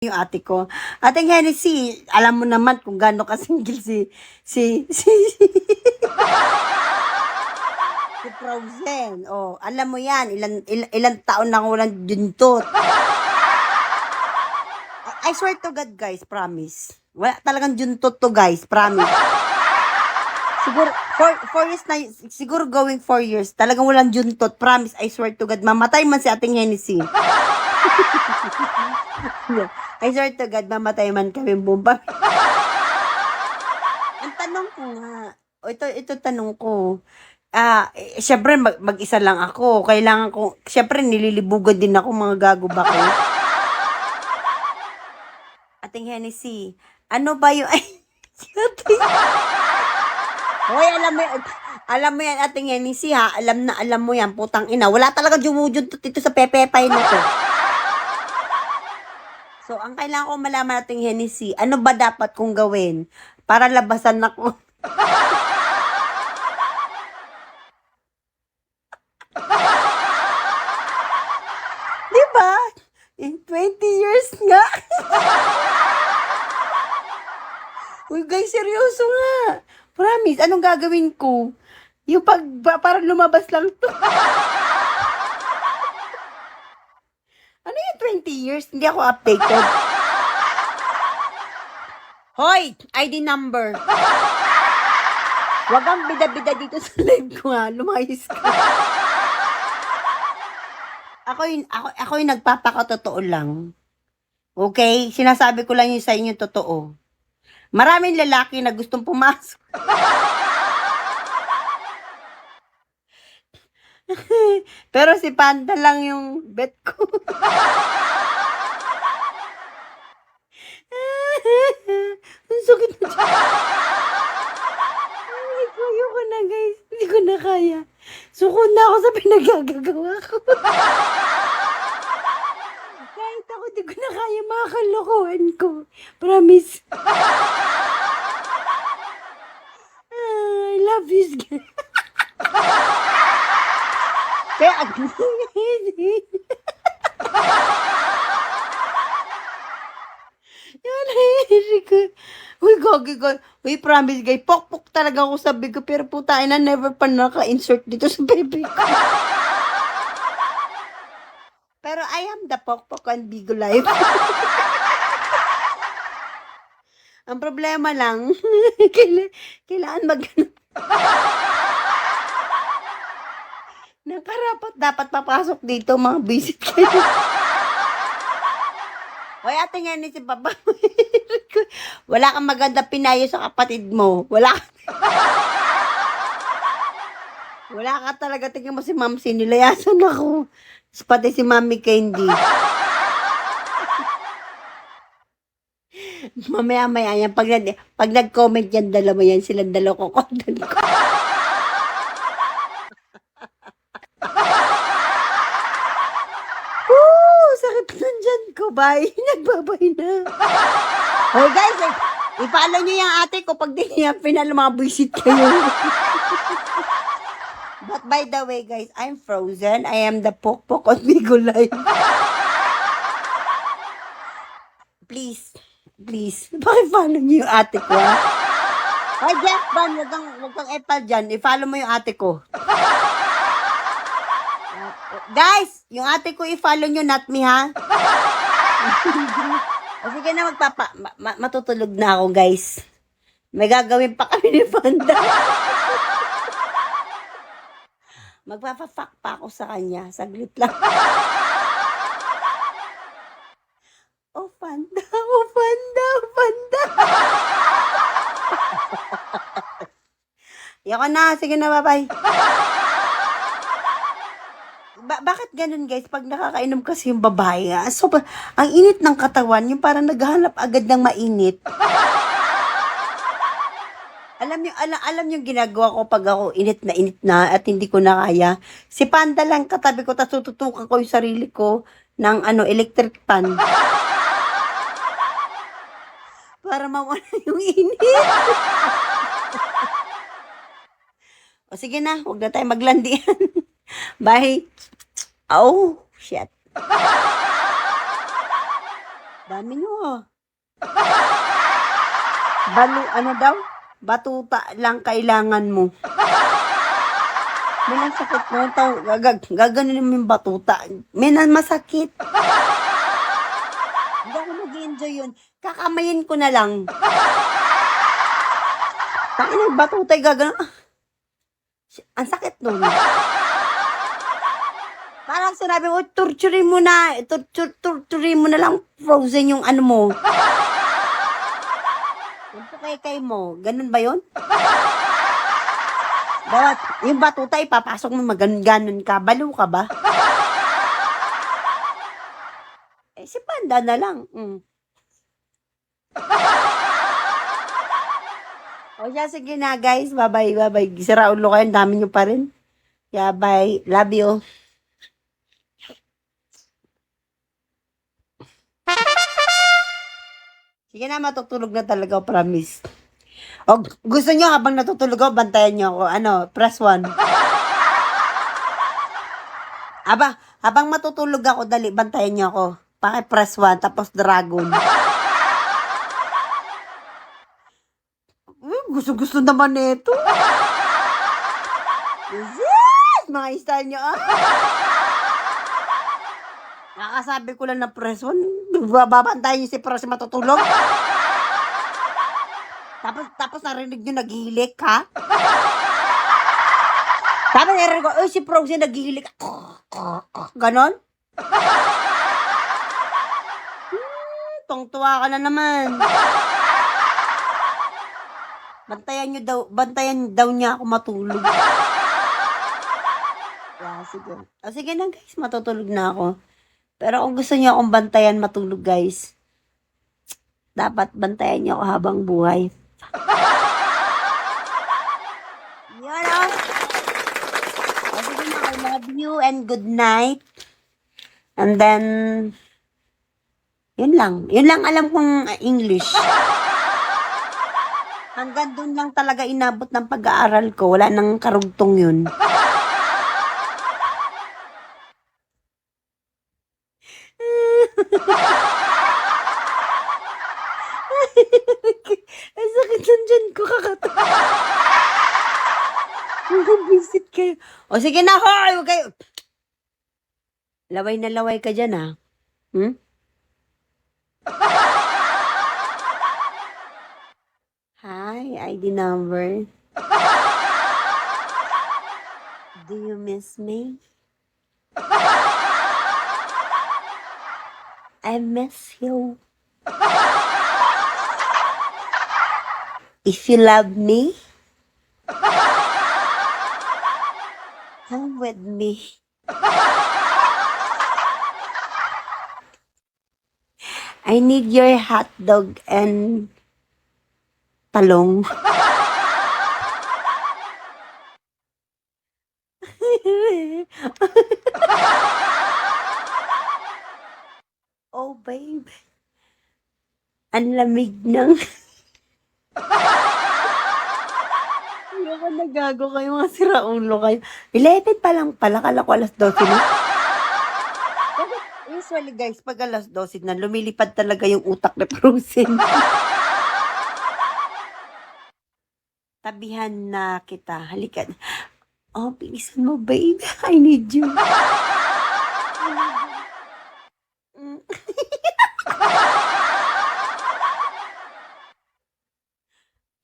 yung ate ko. Ating Hennessy, alam mo naman kung gaano ka-single si Frozen. Oh, alam mo yan, ilan taon na walang juntot. I swear to God, guys, promise. Wala talagang juntot to, guys, promise. Siguro, 4 years na, siguro going 4 years, talagang walang juntot, promise, I swear to God, mamatay man si ating Hennessy. I swear to God, mamatay man kami bomba. Ang tanong ko nga, ito tanong ko, syempre mag-isa lang ako, kailangan ko, syempre nililibugan din ako, mga gago ba ko? Ating Hennessy, ano ba yung, hoy, alam mo yan, ating Hennessy ha, alam mo yan, putang ina, wala talaga jumujuntot dito sa pepepay na to. So, ang kailangan ko malaman nating Hennessy, ano ba dapat kong gawin para labasan ako? Diba? In 20 years nga. Uy, guys, seryoso nga. Promise, anong gagawin ko? Yung parang lumabas lang to. Ano yung 20 years? Hindi ako updated. Hoy, ID number. Wag kang bida-bida dito sa live ko ha. Lumayas ka. Ako yung nagpapakatotoo lang. Okay? Sinasabi ko lang yung sa inyo totoo. Maraming lalaki na gustong pumasok. Pero si Panda lang yung bet ko. Ang sakit na dyan. Ayoko na, guys. Hindi ko na kaya. Suko na ako sa pinagagagawa ko. Kahit ako, hindi ko na kaya mga kalokohan ko. Promise. I love this girl. Kaya, uy, gogi ko. Uy, promise, guys. Pok-pok talaga ako sabi ko. Pero puta, ina, never pa naka-insert dito sa baby ko. Pero I am the pok-pok on Bigo Live. Ang problema lang, kailangan nakarapat dapat papasok dito, mga visit kayo. Hoy, ate nga ni si Papa. Wala kang maganda pinayo sa kapatid mo. Wala ka talaga. Tingnan mo si Ma'am, sinilayasan ako. Pati si Mami Candy. Mamaya-maya yan. Pag nag-comment yan, dalawa yan. Silang dalawa ko content ko. Sakit ng dyan ko. Bye. Nagbabay na. Hoy guys, i-follow nyo yung ate ko pag di niya pinalo mga buisit kayo. But by the way, guys, I'm Frozen. I am the pokpok on Bigo Live. Please, pakifollow nyo yung ate ko, ha? Hoy, Jeff Van, wag kang epal dyan. I-follow mo yung ate ko. Guys, yung ate ko i-follow nyo, not me, ha? O sige na, matutulog na ako, guys. May gagawin pa kami ni Panda. Magpapafuck pa ako sa kanya. Saglit lang. Oh, Panda. Oh, Panda. Oh, Panda. Yoko na. Sige na, bye-bye. Bakit ganun, guys? Pag nakakainom kasi yung babae, so, ang init ng katawan, yung parang naghahanap agad ng mainit. Alam yung ginagawa ko pag ako init na at hindi ko na kaya. Si Panda lang katabi ko, tapos tututukan ko yung sarili ko ng electric fan. Para mawala yung init. O sige na, huwag na tayo maglandian. Bye. Oh, shit. Bye. Dami nyo, oh. Ano daw? Batuta lang kailangan mo. May sakit mo. Gaganin mo yung batuta. May masakit. Hindi ako nag-enjoy yun. Kakamayin ko na lang. Tangina, batuta yung gaganin. Ang sakit nun. Parang sinabi mo, torturin mo na. Torturin mo na lang frozen yung ano mo. Yung kay mo. Ganun ba yun? Dapat, yung batuta ipapasok mo maganon ka. Balo ka ba? Si Panda na lang. O siya, sige na guys. Bye-bye, bye-bye. Sira ulo kayo. Ang dami nyo pa rin. Yeah, bye. Love you. Sige na, matutulog na talaga. Promise. O, gusto nyo habang natutulog ako, bantayan nyo ako. Press 1. Habang matutulog ako, dali, bantayan nyo ako. Press 1, tapos dragon. Gusto naman nito. Yes! Mga style nyo, Nakasabi ko lang na press 1. Babantayan nyo si press matutulog. Tapos narinig nyo naghihilik, ha? Tapos narinig ko, si Frozen naghihilik. Ganon? Tungtuwa ka na naman. Bantayan daw niya ako matulog. Yeah, sige. Sige na guys, matutulog na ako. Pero kung gusto niyo akong bantayan matulog guys, dapat bantayan niyo ako habang buhay. Yun o. Sige na, I love you and good night. And then, yun lang. Yun lang alam kong English. Hanggang doon lang talaga inabot ng pag-aaral ko. Wala nang karugtong yun. Ang sakit ng dyan ko kakatawa. Visit kayo. O sige na, hoy! Huwag kayo. Laway na laway ka dyan, ha? Hi, ID number. Do you miss me? I miss you. If you love me, come with me. I need your hot dog and talong. Oh, babe. Ang lamig ng... Hindi ako nagago kayo, mga siraulo kayo. 11 pa lang pala, kala ko alas 12 na. Usually guys, pag alas 12 na, lumilipad talaga yung utak na Frozen. Tabihan na kita. Halika. Oh, bilisan mo, babe. I need you.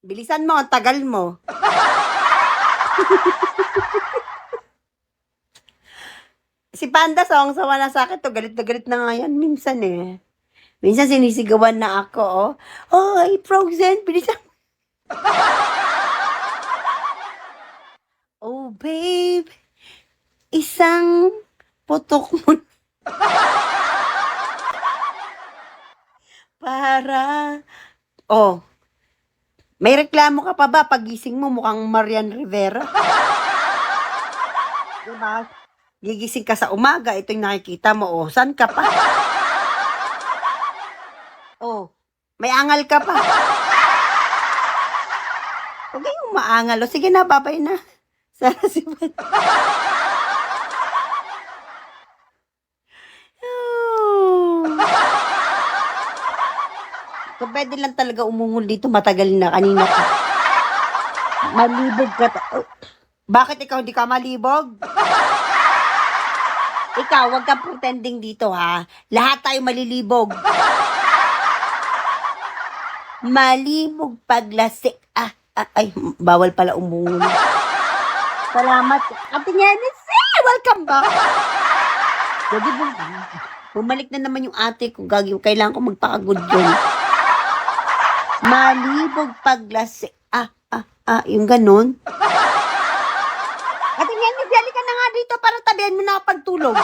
Bilisan mo, ang tagal mo. Si Panda, sawang-sawa na sa akin to. Galit na galit na nga yan. Minsan eh. Minsan sinisigawan na ako, oh. Oh, ay, Frozen, bilisan mo. Oh, babe. Isang putok mo. Para. Oh. May reklamo ka pa ba? Pagising mo, mukhang Marian Rivera. Diba? Gigising ka sa umaga, ito yung nakikita mo. Oh, saan ka pa? Oh, may angal ka pa. Huwag kayong maangal. O, sige na, babay na. Sana si Pat. Oh. So, pwede lang talaga umungol dito matagal na kanina ka. Malibog ka. Oh, bakit ikaw hindi ka malibog? Ikaw, wag kang pretending dito ha. Lahat tayo malilibog. Malibog paglasik. Ay, bawal pala umungol. Salamat. Ate Nyenis, welcome back. Jadi, bumalik na naman yung ate ko. Kailangan ko magpaka-good yun. Malibog paglasik. Yung ganun. Ate Nyenis, dali ka na nga dito para tabihan mo na ako pagtulog.